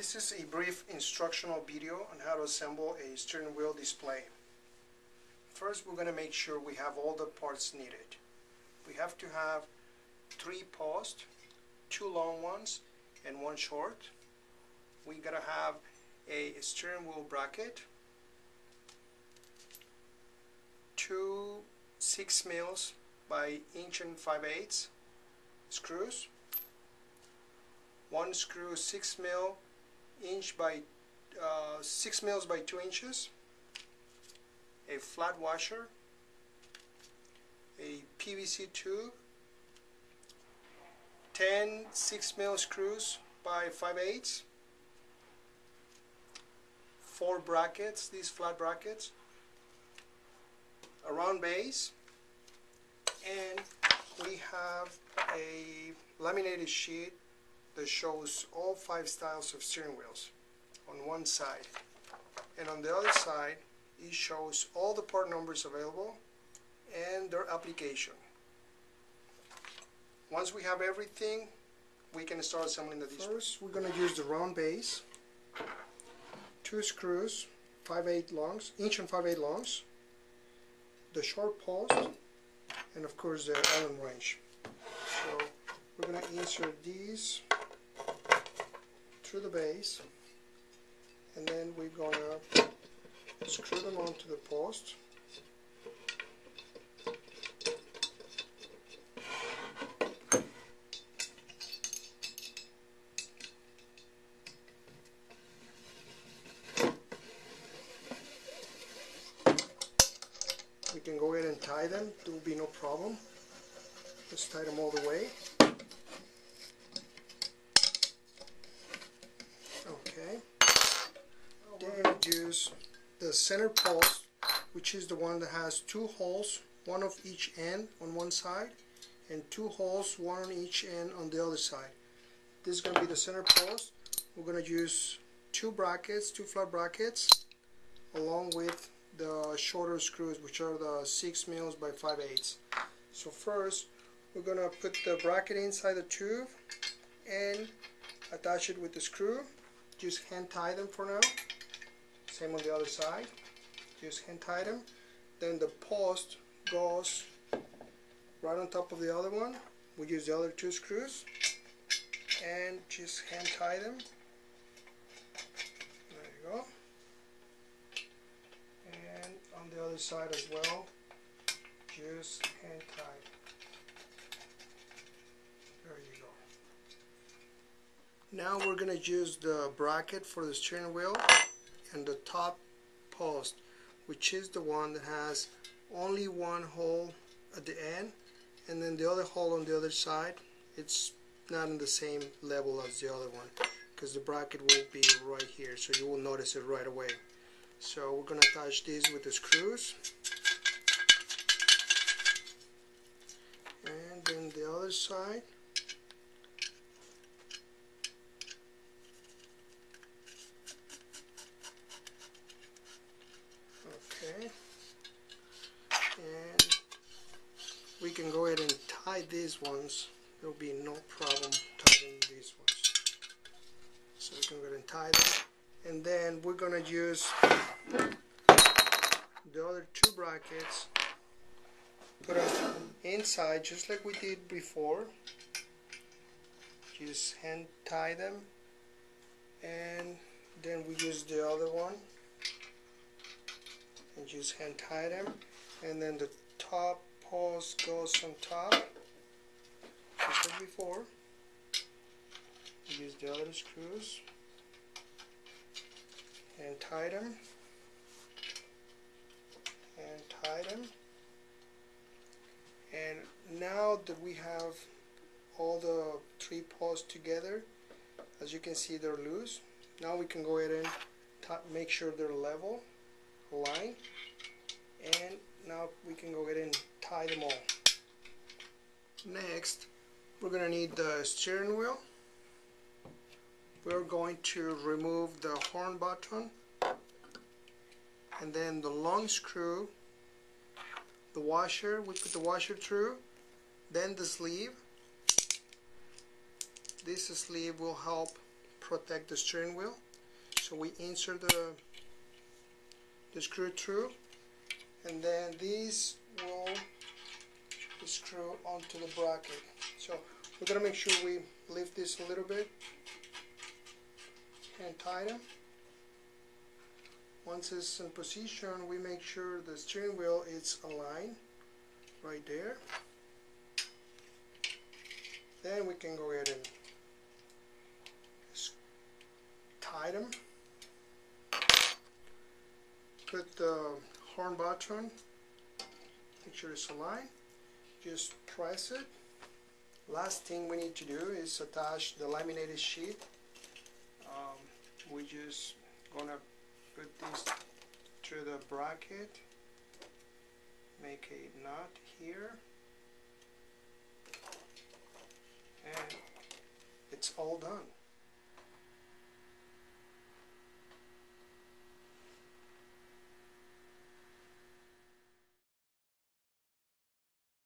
This is a brief instructional video on how to assemble a steering wheel display. First, we're going to make sure we have all the parts needed. We have to have 3 posts, 2 long ones and 1 short. We gotta have a steering wheel bracket, 2 6 mils by 1.5" screws, 1 screw 6 mil inch by 6 mils by 2 inches, a flat washer, a PVC tube, 10 6 mil screws by 5/8, 4 brackets, these flat brackets, a round base, and we have a laminated sheet that shows all 5 styles of steering wheels on one side, and on the other side it shows all the part numbers available and their application. Once we have everything, we can start assembling the display. First, we're going to use the round base, 2 screws, 5/8 longs, 1.5" longs, the short post, and of course the Allen wrench. So we're going to insert these through the base, and then we're going to screw them onto the post. We can go ahead and tie them, there will be no problem. Just tie them all the way. Okay. Then use the center post, which is the one that has 2 holes, 1 of each end on one side, and 2 holes, 1 on each end on the other side. This is going to be the center post. We're going to use 2 brackets, 2 flat brackets, along with the shorter screws, which are the 6 mils by 5/8. So first, we're going to put the bracket inside the tube and attach it with the screw. Just hand tie them for now. Same on the other side. Just hand tie them. Then the post goes right on top of the other one. We use the other 2 screws and just hand tie them. There you go. And on the other side as well, just hand tie. There you go. Now we're going to use the bracket for the steering wheel and the top post, which is the one that has only 1 hole at the end, and then the other hole on the other side, it's not in the same level as the other one, because the bracket will be right here, so you will notice it right away. So we're going to attach these with the screws, and then the other side. Okay, and we can go ahead and tie these ones. There will be no problem tying these ones. So we can go ahead and tie them, and then we're going to use the other 2 brackets, put them inside just like we did before. Just hand tie them, and then we use the other one and just hand tie them, and then the top post goes on top just like before. Use the other screws and tie them and tie them. And now that we have all the 3 posts together, as you can see they're loose. Now we can go ahead and make sure they're level, aligned, and now we can go ahead and tie them all. Next, we're going to need the steering wheel. We're going to remove the horn button, and then the long screw, the washer, we put the washer through, then the sleeve. This sleeve will help protect the steering wheel. So we insert the screw through, and then these will screw onto the bracket. So we're going to make sure we lift this a little bit and tighten. Once it's in position, we make sure the steering wheel is aligned right there. Then we can go ahead and tighten. Put the horn button, make sure it's aligned. Just press it. Last thing we need to do is attach the laminated sheet. We just gonna put this through the bracket, make a knot here, and it's all done.